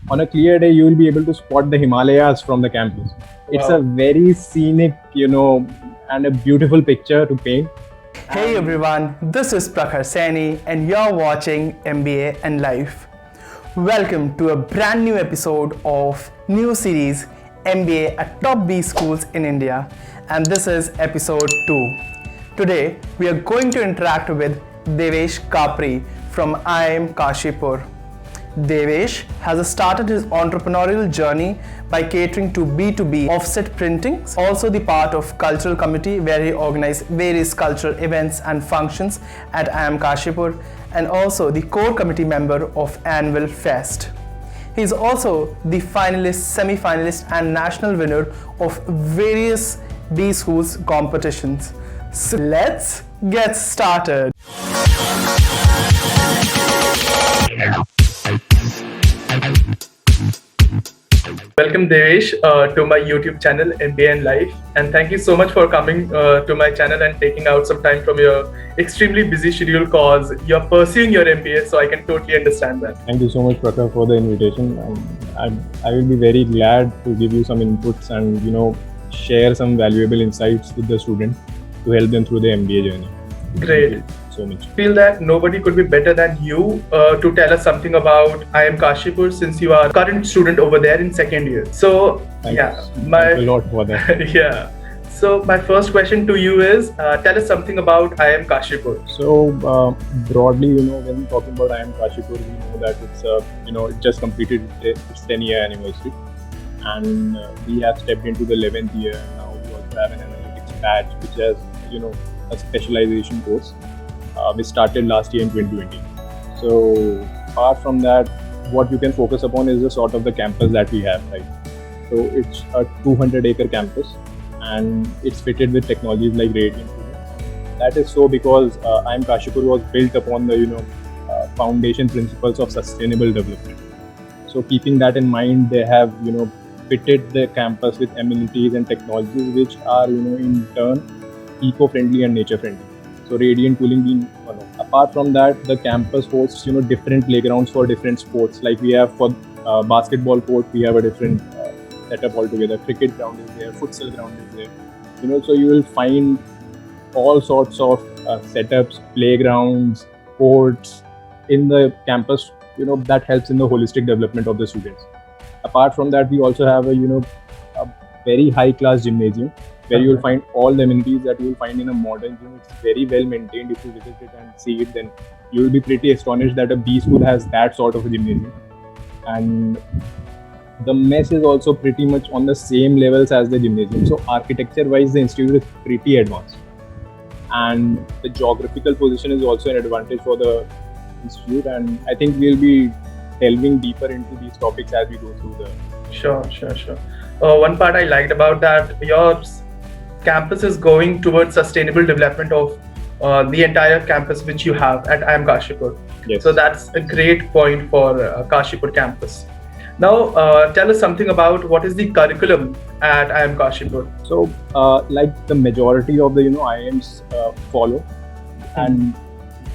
On a clear day, you will be able to spot the Himalayas from the campus. It's a Wow. very scenic, and a beautiful picture to paint. Hey everyone, this is Prakhar Saini and you're watching MBA and Life. Welcome to a brand new episode of new series MBA at Top B Schools in India, and this is episode 2. Today we are going to interact with Devesh Kapri from IIM Kashipur. Devesh has started his entrepreneurial journey by catering to B2B offset printing, also the part of cultural committee where he organized various cultural events and functions at IIM Kashipur, and also the core committee member of annual fest. He is also the finalist, semi-finalist and national winner of various B schools competitions. So let's get started. Welcome Devesh to my YouTube channel MBA and Life, and thank you so much for coming to my channel and taking out some time from your extremely busy schedule cause you're pursuing your MBA, so I can totally understand that. Thank you so much, Prakhar, for the invitation. I will be very glad to give you some inputs and share some valuable insights with the students to help them through the MBA journey. Great. Thank you so much. I feel that nobody could be better than you to tell us something about IIM Kashipur, since you are a current student over there in second year. So Thanks a lot for that. yeah. So my first question to you is, tell us something about IIM Kashipur. So broadly, when we're talking about IIM Kashipur, we know that it's it just completed its 10-year anniversary, and we have stepped into the 11th year. And now we also have an analytics batch, which has a specialization course. We started last year in 2020. So apart from that, what you can focus upon is the sort of the campus that we have, right? So it's a 200-acre campus, and it's fitted with technologies like radiant cooling. That is so because IIM Kashipur was built upon the foundation principles of sustainable development. So keeping that in mind, they have fitted the campus with amenities and technologies which are in turn eco-friendly and nature-friendly. So radiant cooling being one of. Apart from that, the campus hosts different playgrounds for different sports. Like we have for basketball court, we have a different setup altogether. Cricket ground is there, futsal ground is there. So you will find all sorts of setups, playgrounds, courts in the campus. That helps in the holistic development of the students. Apart from that, we also have a very high-class gymnasium, where you will find all the amenities that you will find in a modern gym. It's very well maintained. If you visit it and see it, then you will be pretty astonished that a B school has that sort of a gymnasium. And the mess is also pretty much on the same levels as the gymnasium. So architecture-wise, the institute is pretty advanced. And the geographical position is also an advantage for the institute. And I think we'll be delving deeper into these topics as we go through the... Sure. One part I liked about that, your campus is going towards sustainable development of the entire campus which you have at IIM Kashipur. Yes. So that's a great point for Kashipur campus. Now tell us something about what is the curriculum at IIM Kashipur. So like the majority of the IIMs follow, and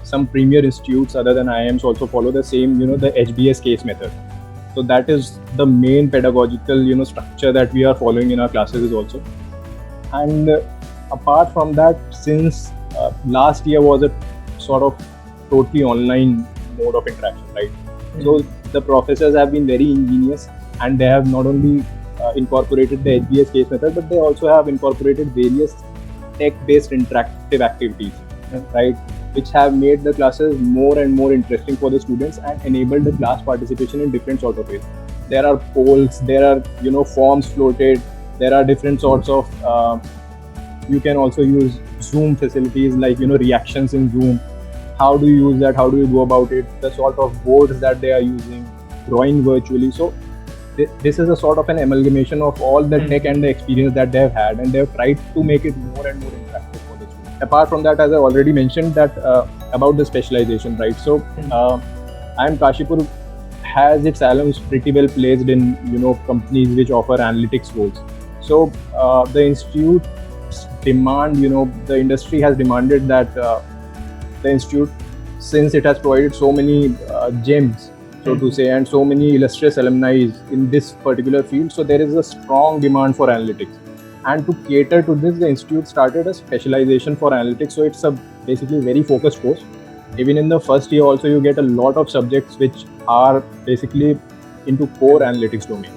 some premier institutes other than IIMs also follow the same the HBS case method. So that is the main pedagogical structure that we are following in our classes also. And apart from that, since last year was a sort of totally online mode of interaction, right? So the professors have been very ingenious, and they have not only incorporated the HBS case method, but they also have incorporated various tech-based interactive activities, right? Which have made the classes more and more interesting for the students and enabled the class participation in different sort of ways. There are polls, there are forms floated, there are different sorts of you can also use Zoom facilities like reactions in Zoom. How do you use that? How do you go about it? The sort of boards that they are using, drawing virtually. So this is a sort of an amalgamation of all the tech and the experience that they have had, and they have tried to make it more and more interactive for the students. Apart from that, as I already mentioned, that about the specialization, right? So IIM Kashipur has its alums pretty well placed in companies which offer analytics roles. So the institute's demand, the industry has demanded that the institute, since it has provided so many gems so to say, and so many illustrious alumni in this particular field. So there is a strong demand for analytics. And to cater to this, the institute started a specialization for analytics. So it's a basically very focused course. Even in the first year also, you get a lot of subjects which are basically into core analytics domain.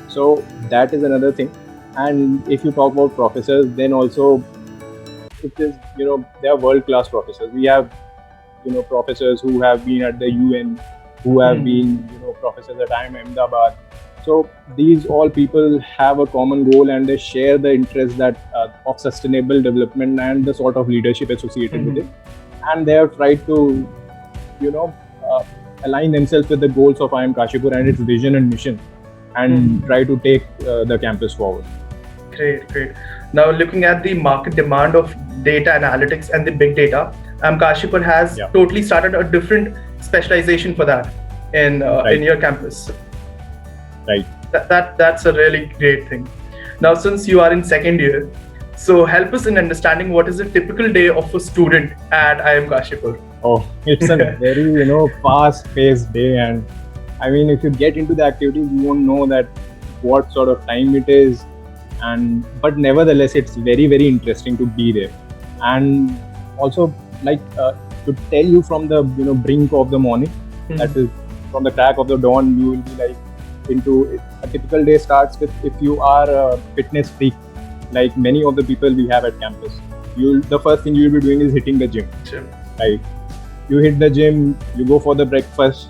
So that is another thing. And if you talk about professors, then also it is, they are world-class professors. We have, professors who have been at the UN, who have been, professors at IIM Ahmedabad. So these all people have a common goal, and they share the interest that of sustainable development and the sort of leadership associated with it. And they have tried to, align themselves with the goals of IIM Kashipur and its vision and mission, and try to take the campus forward. Great. Now, looking at the market demand of data analytics and the big data, Kashipur has totally started a different specialization for that in your campus. Right. That's a really great thing. Now, since you are in second year, so help us in understanding what is a typical day of a student at IIM Kashipur. Oh, it's a very fast-paced day, and I mean, if you get into the activities, you won't know that what sort of time it is, but nevertheless, it's very, very interesting to be there. And also, to tell you from the brink of the morning, that is from the crack of the dawn, you will be like into a typical day starts with, if you are a fitness freak, like many of the people we have at campus, the first thing you will be doing is hitting the gym. Right? You hit the gym, you go for the breakfast,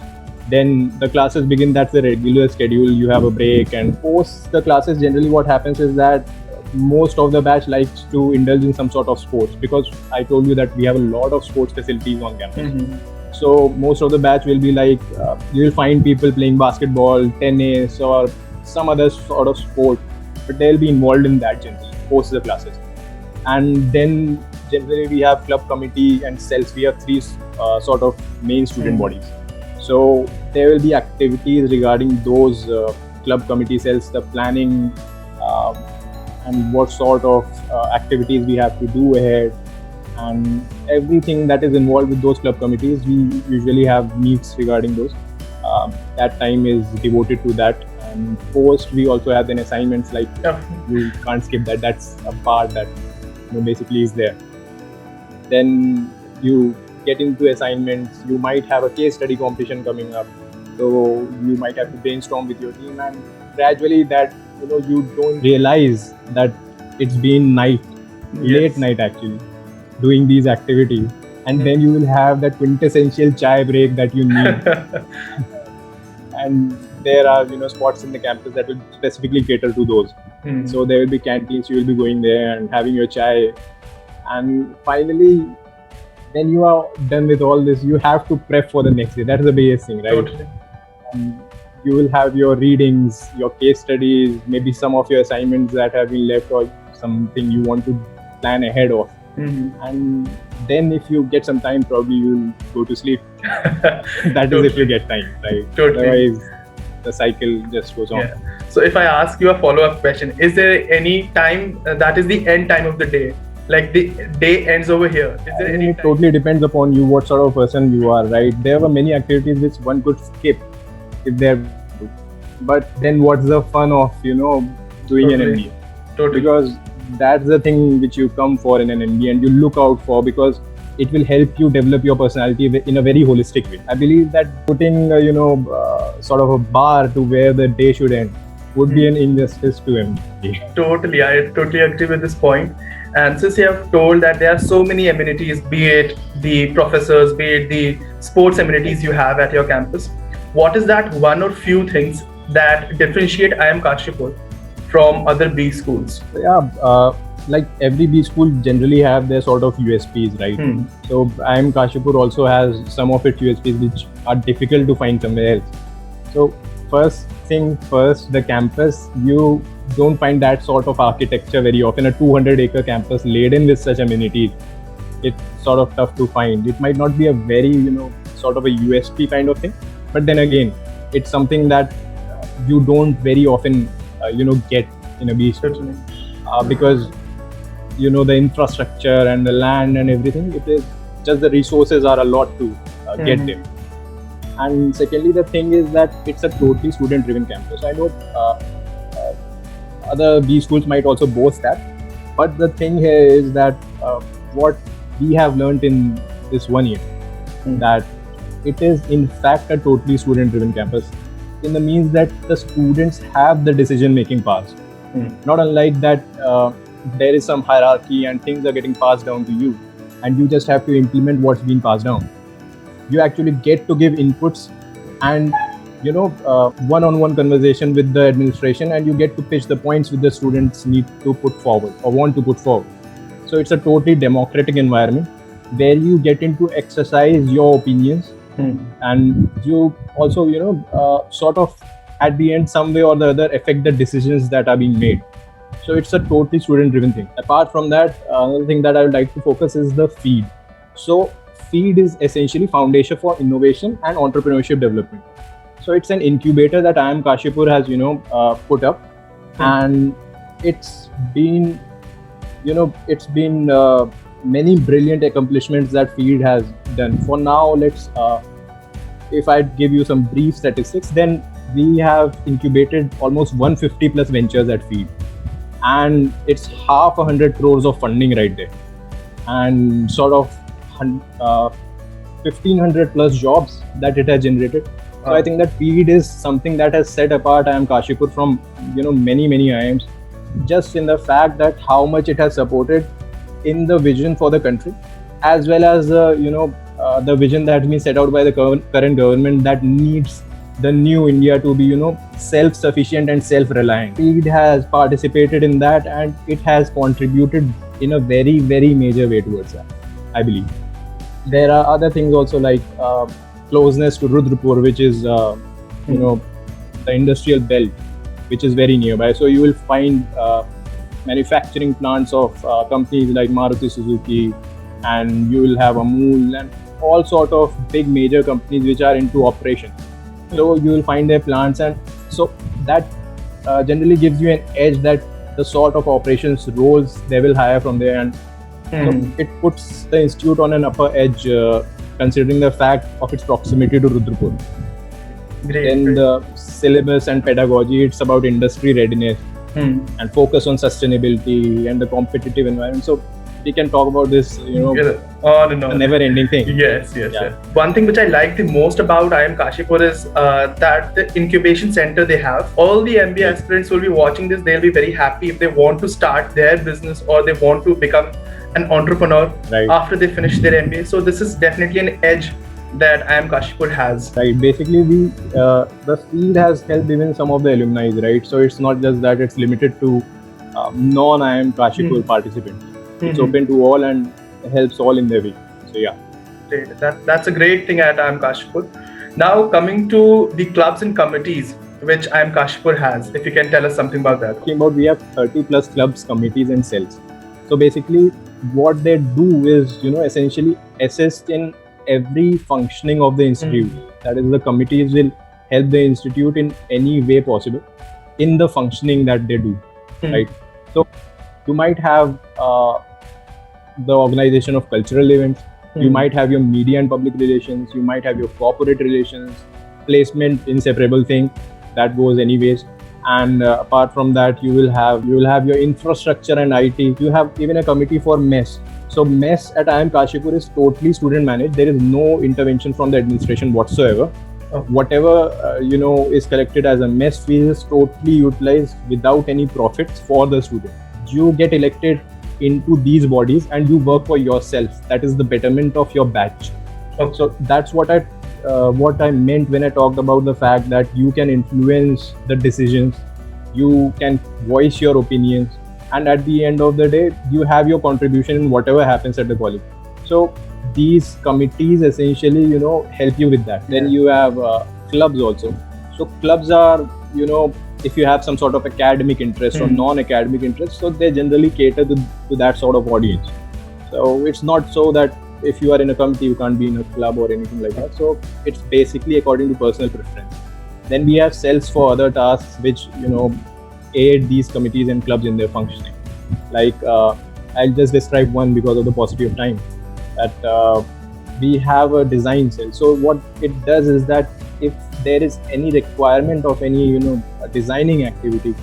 then the classes begin. That's the regular schedule. You have a break, and post the classes, generally what happens is that most of the batch likes to indulge in some sort of sports, because I told you that we have a lot of sports facilities on campus. So most of the batch will be like, you will find people playing basketball, tennis, or some other sort of sport, but they'll be involved in that generally post the classes. And then generally we have club committee and cells. We have three sort of main student bodies. So there will be activities regarding those club committee cells, the planning, and what sort of activities we have to do ahead, and everything that is involved with those club committees. We usually have meets regarding those. That time is devoted to that. And post, we also have then assignments, like you can't skip that. That's a part that basically is there. Then you get into assignments. You might have a case study competition coming up, so you might have to brainstorm with your team, and gradually that you don't realize that it's been late night actually, doing these activities. And then you will have that quintessential chai break that you need. And there are spots in the campus that will specifically cater to those. So there will be canteens. You will be going there and having your chai, and finally, when you are done with all this, you have to prep for the next day. That is the biggest thing, right? Totally. You will have your readings, your case studies, maybe some of your assignments that have been left, or something you want to plan ahead of. And then if you get some time, probably you'll go to sleep. That is if you get time, right? Totally. Otherwise, the cycle just goes on. So if I ask you a follow-up question, is there any time that is the end time of the day? Like the day ends over here. Is there any it totally depends upon you, what sort of person you are, right? There were many activities which one could skip if they're, but then what's the fun of doing an MBA? Totally. Because that's the thing which you come for in an MBA, and you look out for, because it will help you develop your personality in a very holistic way. I believe that putting sort of a bar to where the day should end would be an injustice to MBA. Totally, I totally agree with this point. And since you have told that there are so many amenities, be it the professors, be it the sports amenities you have at your campus, what is that one or few things that differentiate IIM Kashipur from other B schools? Like every B school generally have their sort of USPs, right? So IIM Kashipur also has some of its USPs which are difficult to find somewhere else. So first thing first, the campus, you don't find that sort of architecture very often. A 200-acre campus laden with such amenities, it's sort of tough to find. It might not be a very sort of a USP kind of thing, but then again, it's something that you don't very often get in a B school, because the infrastructure and the land and everything, it is just the resources are a lot to get there. And secondly, the thing is that it's a totally student-driven campus. I know uh, other B schools might also boast that, but the thing here is that what we have learned in this 1 year, that it is in fact a totally student-driven campus, in the means that the students have the decision-making powers. Not unlike that, there is some hierarchy and things are getting passed down to you, and you just have to implement what's being passed down. You actually get to give inputs and one-on-one conversation with the administration, and you get to pitch the points which the students need to put forward or want to put forward. So it's a totally democratic environment where you get into exercise your opinions, and you also sort of at the end, some way or the other, affect the decisions that are being made. So it's a totally student-driven thing. Apart from that, another thing that I would like to focus is the feed. So feed is essentially foundation for innovation and entrepreneurship development. So it's an incubator that IIM Kashipur has put up, and it's been many brilliant accomplishments that feed has done. For now, if I give you some brief statistics, then we have incubated almost 150 plus ventures at feed, and it's 100 crores of funding right there, and sort of 1500 plus jobs that it has generated. So I think that feed is something that has set apart IIM Kashipur from many IIMs, just in the fact that how much it has supported in the vision for the country, as well as the vision that has been set out by the current government, that needs the new India to be self-sufficient and self-reliant. Feed has participated in that, and it has contributed in a very major way towards that, I believe. There are other things also, like closeness to Rudrapur, which is the industrial belt, which is very nearby. So you will find manufacturing plants of companies like Maruti Suzuki, and you will have Amul and all sort of big major companies which are into operation. So you will find their plants, and so that generally gives you an edge that the sort of operations roles they will hire from there, and so it puts the institute on an upper edge, considering the fact of its proximity to Rudrapur. Then the syllabus and pedagogy, it's about industry readiness and focus on sustainability and the competitive environment. So we can talk about this, a never-ending thing. Yes. One thing which I like the most about IIM Kashipur is that the incubation center they have. All the MBA aspirants will be watching this. They'll be very happy if they want to start their business or they want to become an entrepreneur after they finish their MBA. So this is definitely an edge that IIM Kashipur has. Right. Basically, the field has helped even some of the alumni, right? So it's not just that it's limited to non-IIM Kashipur participants. It's open to all and helps all in their way. So yeah. Great. That's a great thing at IIM Kashipur. Now coming to the clubs and committees which IIM Kashipur has, if you can tell us something about that. We have 30 plus clubs, committees and cells. So basically what they do is, essentially assist in every functioning of the institute. That is, the committees will help the institute in any way possible in the functioning that they do, right? So you might have the organization of cultural events, you might have your media and public relations, you might have your corporate relations, placement, inseparable thing that goes anyways. And apart from that, you will have your infrastructure and IT. You have even a committee for mess. So mess at IIM Kashipur is totally student managed. There is no intervention from the administration whatsoever. Whatever is collected as a mess fee is totally utilized without any profits for the student. You get elected into these bodies and you work for yourself. That is the betterment of your batch. So that's what I meant when I talked about the fact that you can influence the decisions, you can voice your opinions, and at the end of the day, you have your contribution in whatever happens at the college. So these committees essentially, help you with that. Then you have clubs also. So clubs are, if you have some sort of academic interest or non-academic interest, so they generally cater to that sort of audience. So it's not so that if you are in a committee, you can't be in a club or anything like that. So it's basically according to personal preference. Then we have cells for other tasks which, aid these committees and clubs in their functioning. Like I'll just describe one because of the paucity of time. That we have a design cell. So what it does is that if there is any requirement of any designing activity,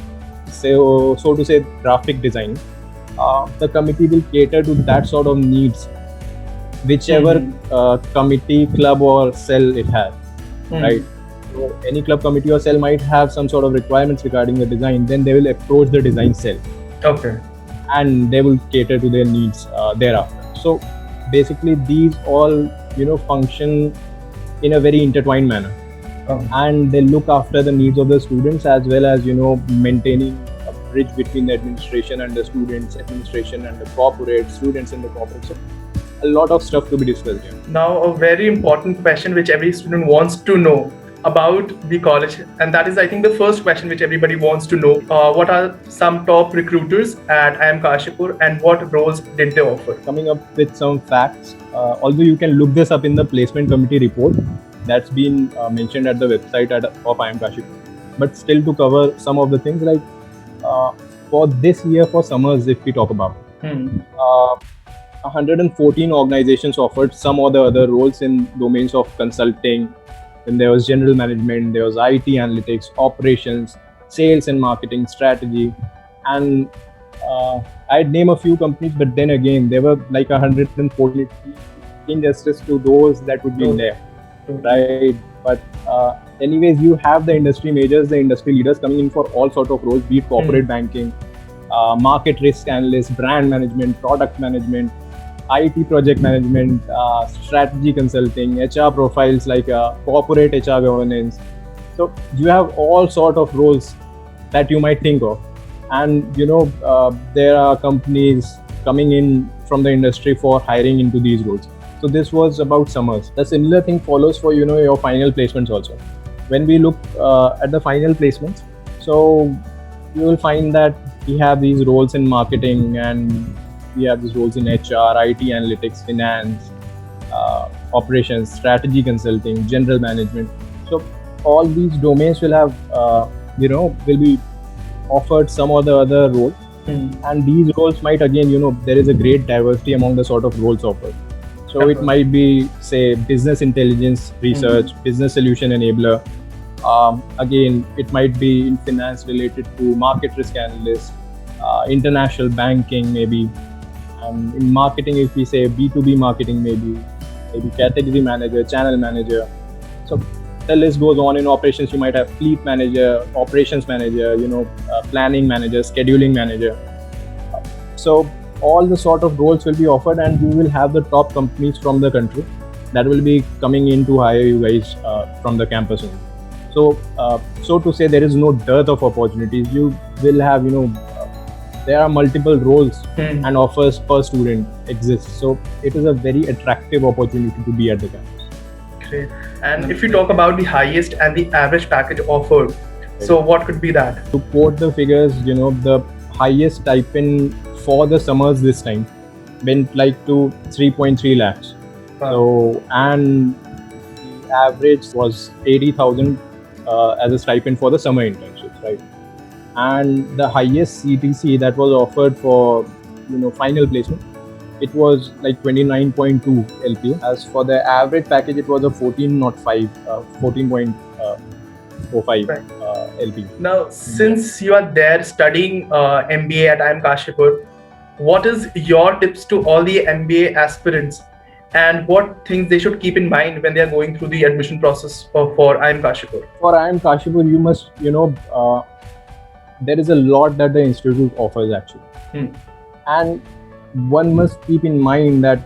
so to say graphic design, the committee will cater to that sort of needs, whichever committee, club or cell it has, right? So any club, committee or cell might have some sort of requirements regarding the design, then they will approach the design cell. Okay. And they will cater to their needs thereafter. So basically these all function in a very intertwined manner. And they look after the needs of the students, as well as maintaining a bridge between the administration and the students, administration and the corporate, students and the corporate. So a lot of stuff to be discussed here. Now, a very important question which every student wants to know about the college, and that is, I think, the first question which everybody wants to know. What are some top recruiters at IIM Kashipur, and what roles did they offer? Coming up with some facts, although you can look this up in the placement committee report that's been mentioned at the website of IIM Kashipur, but still to cover some of the things, like for this year, for summers, if we talk about 114 organizations offered some or the other roles in domains of consulting. Then there was general management, there was IT analytics, operations, sales and marketing, strategy, and I'd name a few companies, but then again there were like 140 injustice to those that would be in there, right? But anyways, you have the industry majors, the industry leaders coming in for all sort of roles, be it corporate banking, market risk analyst, brand management, product management, IT project management, strategy consulting, HR profiles like corporate HR governance. So you have all sort of roles that you might think of, and there are companies coming in from the industry for hiring into these roles. So this was about summers. The similar thing follows for your final placements also. When we look at the final placements, so you will find that we have these roles in marketing, and we have these roles in HR, IT analytics, finance, operations, strategy consulting, general management. So all these domains will have, will be offered some or the other role. And these roles might, again, there is a great diversity among the sort of roles offered. So it might be, say, business intelligence research, business solution enabler. Again, it might be in finance related to market risk analyst, international banking maybe. In marketing, if we say B2B marketing, maybe category manager, channel manager. So the list goes on. In operations, you might have fleet manager, operations manager, planning manager, scheduling manager. So all the sort of roles will be offered, and you will have the top companies from the country that will be coming in to hire you guys from the campus only. So to say, there is no dearth of opportunities. You will have, there are multiple roles and offers per student exist. So it is a very attractive opportunity to be at the campus. Great. And if you talk about the highest and the average package offered, so what could be that? To quote the figures, the highest stipend for the summers this time went like to 3.3 lakhs. So, and the average was 80,000 as a stipend for the summer internships, right? And the highest CTC that was offered for final placement, it was like 29.2 LPA. As for the average package, it was a 14.05 LPA. Now, since you are there studying MBA at IIM Kashipur, what is your tips to all the MBA aspirants, and what things they should keep in mind when they are going through the admission process for IIM Kashipur? For IIM Kashipur, you must, there is a lot that the institute offers actually. And one must keep in mind that,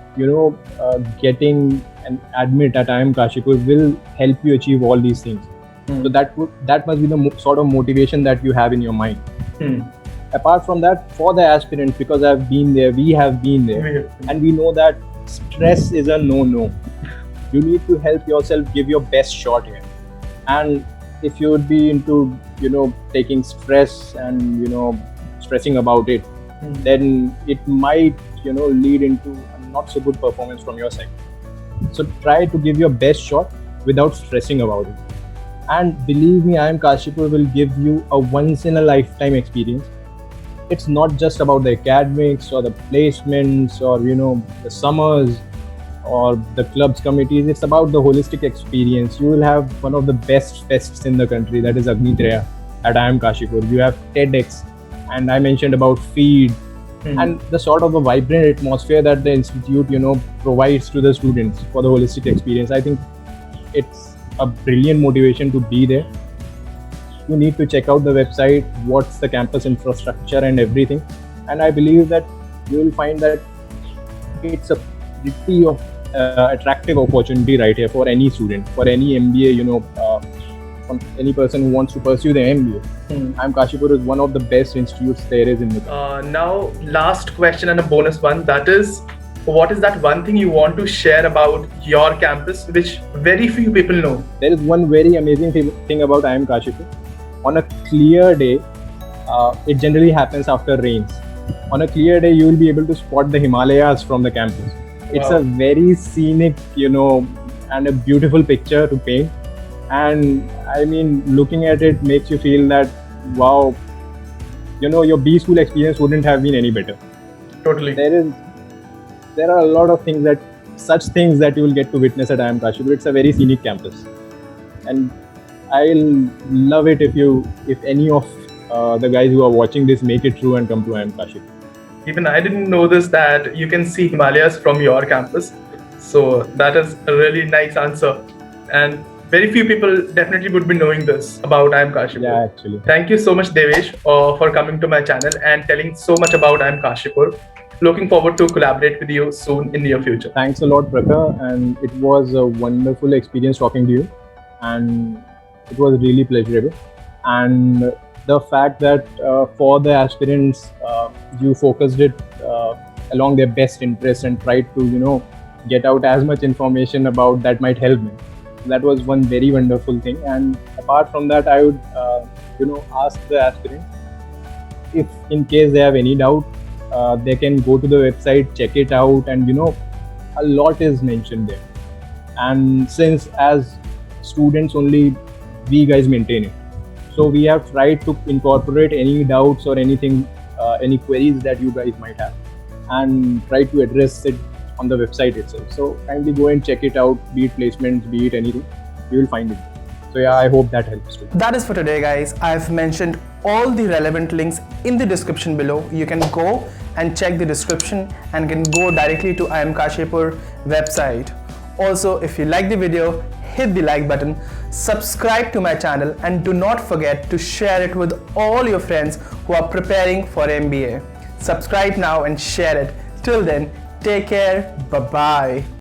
getting an admit at IIM Kashipur will help you achieve all these things. So that must be the sort of motivation that you have in your mind. Apart from that, for the aspirants, because I've been there, we have been there, and we know that stress is a no-no. You need to help yourself give your best shot here. And if you would be into, taking stress and, stressing about it, then it might, lead into a not so good performance from your side. So try to give your best shot without stressing about it. And believe me, IIM Kashipur will give you a once in a lifetime experience. It's not just about the academics or the placements or, the summers or the clubs committees. It's about the holistic experience. You will have one of the best fests in the country, that is Agni Treya at IIM Kashipur. You have TEDx, and I mentioned about feed, and the sort of a vibrant atmosphere that the institute provides to the students for the holistic experience. I think it's a brilliant motivation to be there. You need to check out the website, what's the campus infrastructure and everything, and I believe that you will find that it's a pretty attractive opportunity right here for any student, for any MBA, any person who wants to pursue the MBA. IIM Kashipur is one of the best institutes there is in the country. Now, last question and a bonus one, that is, what is that one thing you want to share about your campus which very few people know? There is one very amazing thing about IIM Kashipur. On a clear day, it generally happens after rains. On a clear day, you will be able to spot the Himalayas from the campus. It's a very scenic, and a beautiful picture to paint. And I mean, looking at it makes you feel that, wow, your B school experience wouldn't have been any better. Totally. There are a lot of such things that you will get to witness at IIM Kashipur. It's a very scenic campus. And I'll love it if any of the guys who are watching this make it through and come to IIM Kashipur. Even I didn't know this, that you can see Himalayas from your campus. So that is a really nice answer. And very few people definitely would be knowing this about IIM Kashipur. Yeah, actually. Thank you so much, Devesh, for coming to my channel and telling so much about IIM Kashipur. Looking forward to collaborate with you soon in near future. Thanks a lot, Prakhar, and it was a wonderful experience talking to you, and it was really pleasurable. And the fact that for the aspirants, you focused it along their best interests and tried to get out as much information about that might help me. That was one very wonderful thing. And apart from that, I would ask the aspirants, if in case they have any doubt, they can go to the website, check it out, and a lot is mentioned there. And since as students only we guys maintain it, so we have tried to incorporate any doubts or anything, any queries that you guys might have, and try to address it on the website itself. So kindly go and check it out, be it placements, be it anything, you will find it. So yeah, I hope that helps too. That is for today, guys. I've mentioned all the relevant links in the description below. You can go and check the description and can go directly to IIM Kashipur website. Also, if you like the video, hit the like button, subscribe to my channel, and do not forget to share it with all your friends who are preparing for MBA. Subscribe now and share it. Till then, take care. Bye-bye.